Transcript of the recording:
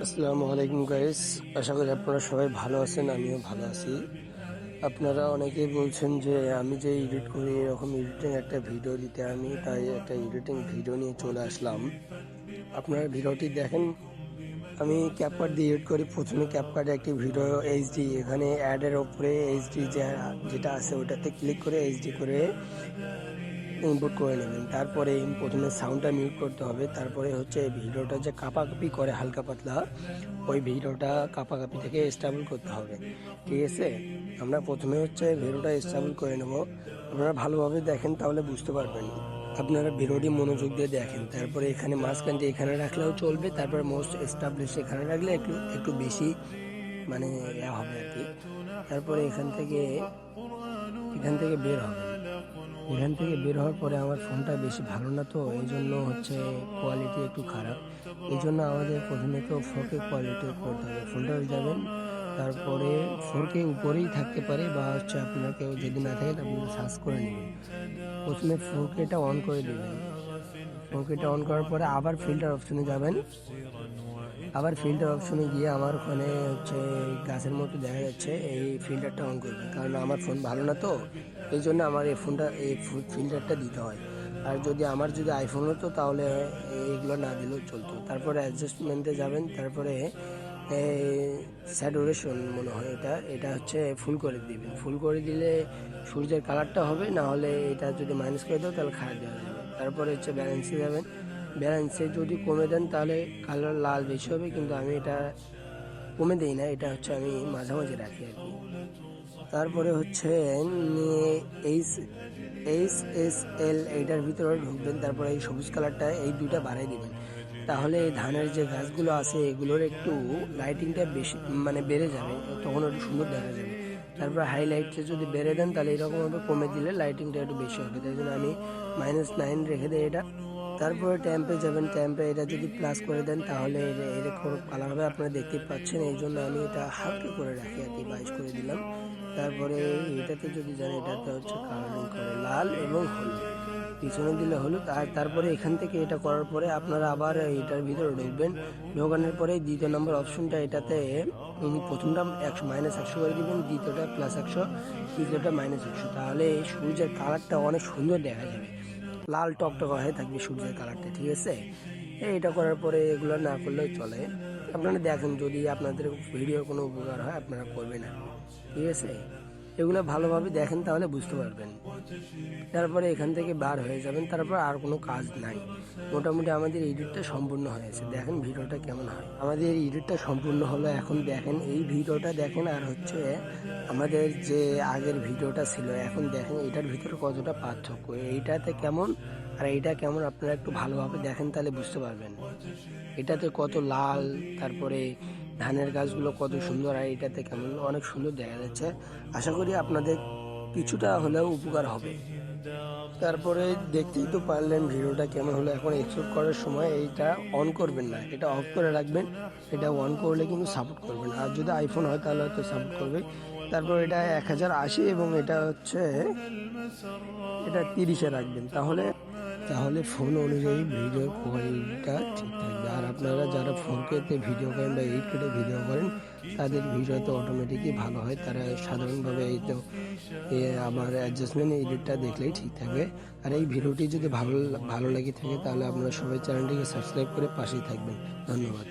আসসালামু আলাইকুম গাইস, আশা করি আপনারা সবাই ভালো আছেন। আমিও ভালো আছি। আপনারা অনেকেই বলছেন যে আমি যে এডিট করি এরকম এডিটিং একটা ভিডিও দিতে, আমি তাই একটা এডিটিং ভিডিও নিয়ে চলে আসলাম। আপনারা ভিডিওটি দেখেন। আমি ক্যাপকাট দিয়ে এডিট করি। প্রথমে ক্যাপকাটে একটি ভিডিও এইচডি, এখানে অ্যাডের ওপরে এইচডি যেটা আছে ওটাতে ক্লিক করে এইচডি করে ইনপুট করে নেবেন। তারপরে প্রথমে সাউন্ডটা মিউট করতে হবে। তারপরে হচ্ছে ভিডিওটা যে কাঁপাকাঁপি করে হালকা পাতলা, ওই ভিডিওটা কাঁপাকাঁপি থেকে স্টেবল করতে হবে। ঠিক আছে, আমরা প্রথমে হচ্ছে ভিডিওটা স্টেবল করে নেব। আপনারা ভালোভাবে দেখেন, তাহলে বুঝতে পারবেন। আপনারা ভিডিওটি মনোযোগ দিয়ে দেখেন। তারপরে এখানে মাঝখানটি এখানে রাখলেও চলবে। তারপরে মোস্ট এস্টাবলিশ এখানে রাখলে একটু একটু বেশি মানে হবে আর কি। তারপরে এখান থেকে বের হবেন। এখান থেকে বের হওয়ার পরে আমার ফোনটা বেশি ভালো না, তো এই জন্য হচ্ছে কোয়ালিটি একটু খারাপ। এই জন্য আমাদের প্রথমে তো 4K কোয়ালিটি করতে হবে। ফোনটা যাবেন, তারপরে 4K উপরেই থাকতে পারে, বা হচ্ছে আপনার কেউ যদি না থাকে আপনি সার্চ করে নেবেন। প্রথমে 4Kটা অন করে দেবেন। 4Kটা অন করার পরে আবার ফিল্টার অপশনে যাবেন। আবার ফিল্টার অপশনে গিয়ে আমার ওখানে হচ্ছে গাছের মতো দেখা যাচ্ছে, এই ফিল্টারটা অন করবেন। কারণ আমার ফোন ভালো না, তো এই জন্য আমার এই ফিল্টারটা দিতে হয়। আর যদি আইফোন হতো তাহলে এইগুলো না দিলেও চলতো। তারপরে অ্যাডজাস্টমেন্টে যাবেন। তারপরে স্যাচুরেশন মনে হয় এটা হচ্ছে ফুল করে দিবেন। ফুল করে দিলে সূর্যের কালারটা হবে, না হলে এটা যদি মাইনাস করে দাও তাহলে খারাপ দেওয়া যাবে। তারপরে হচ্ছে ব্যালেন্সে যাবেন। ব্যালেন্সে যদি কমে দেন তাহলে কালার লাল বেশি হবে, কিন্তু আমি এটা কমে দেই না, এটা হচ্ছে আমি মাঝামাঝি রাখি আর কি। তারপরে হচ্ছে এইচ এইচ এস এল এইটার ভিতরে ঢুকবেন। তারপরে এই সবুজ কালারটা এই দুইটা বাড়াই দিবেন। তাহলে এই ধানের যে গাছগুলো আছে এগুলোর একটু লাইটিংটা বেশি মানে বেড়ে যাবে, তখন একটু সুন্দর দেখা যাবে। তারপর হাইলাইটটা যদি বেড়ে দেন তাহলে এরকমভাবে কমে দিলে লাইটিংটা একটু বেশি হবে। তাই জন্য আমি -9 রেখে দিই এটা। তারপরে ট্যাম্পে যাবেন। ট্যাম্পে এটা যদি প্লাস করে দেন তাহলে এরকম কালার হবে, আপনারা দেখতে পাচ্ছেন। এই জন্য আমি এটা হালকা করে রাখি আর কি, 22 করে দিলাম। তারপরে এটাতে যদি যান, এটাতে হচ্ছে কালারিং করে লাল এবং হলুদ, পিছনে দিলে হলুদ। আর তারপরে এখান থেকে এটা করার পরে আপনারা আবার এটার ভিতরে ঢুকবেন। ঢোকানোর পরে দ্বিতীয় নম্বর অপশনটা, এটাতে প্রথমটা 100 করে দিবেন, দ্বিতীয়টা +100, তৃতীয়টা -100। তাহলে সূর্যের কালারটা অনেক সুন্দর দেখা যাবে, লাল টকটকা হয়ে থাকবে সূর্যের কালারটা। ঠিক আছে, এইটা করার পরে এগুলো না করলেও চলে। আপনারা দেখেন, যদি আপনাদের ভিডিওর কোনো উপকার হয় আপনারা করবেন না। ঠিক আছে, এগুলো ভালোভাবে দেখেন তাহলে বুঝতে পারবেন। তারপরে এখান থেকে বার হয়ে যাবেন। তারপর আর কোনো কাজ নাই, মোটামুটি আমাদের এডিটটা সম্পূর্ণ হয়েছে। দেখেন ভিডিওটা কেমন হয়। আমাদের এডিটটা সম্পূর্ণ হলো। এখন দেখেন, এই ভিডিওটা দেখেন আর হচ্ছে আমাদের যে আগের ভিডিওটা ছিল, এখন দেখেন এটার ভিতরে কতটা পার্থক্য, এইটাতে কেমন আর এইটা কেমন। আপনারা একটু ভালোভাবে দেখেন তাহলে বুঝতে পারবেন। এটাতে কত লাল, তারপরে ধানের গাছগুলো কত সুন্দর, আর এটাতে কেমন অনেক সুন্দর দেখা যাচ্ছে। আশা করি আপনাদের কিছুটা হলেও উপকার হবে। তারপরে দেখতেই তো পারলেন ভিডিওটা কেমন হলো। এখন এক্সপোর্ট করার সময় এইটা অন করবেন না, এটা অফ করে রাখবেন। এটা অন করলে কিন্তু সাপোর্ট করবে না, আর যদি আইফোন হয় তাহলে হয়তো সাপোর্ট করবে। তারপর এটা 1080 এবং এটা হচ্ছে এটা 30-এ রাখবেন। তাহলে তাহলে ফোন অনুযায়ী ভিডিওর কোয়ালিটিটা ঠিক থাকবে। আর আপনারা যারা 4K-তে ভিডিও করেন বা 8K-তে ভিডিও করেন, তাদের ভিডিও তো অটোমেটিকই ভালো হয়। তারা সাধারণভাবে এই তো আমার অ্যাডজাস্টমেন্ট এডিটটা দেখলেই ঠিক থাকবে। আর এই ভিডিওটি যদি ভালো ভালো লেগে থাকে তাহলে আপনারা সবাই চ্যানেলটিকে সাবস্ক্রাইব করে পাশেই থাকবেন। ধন্যবাদ।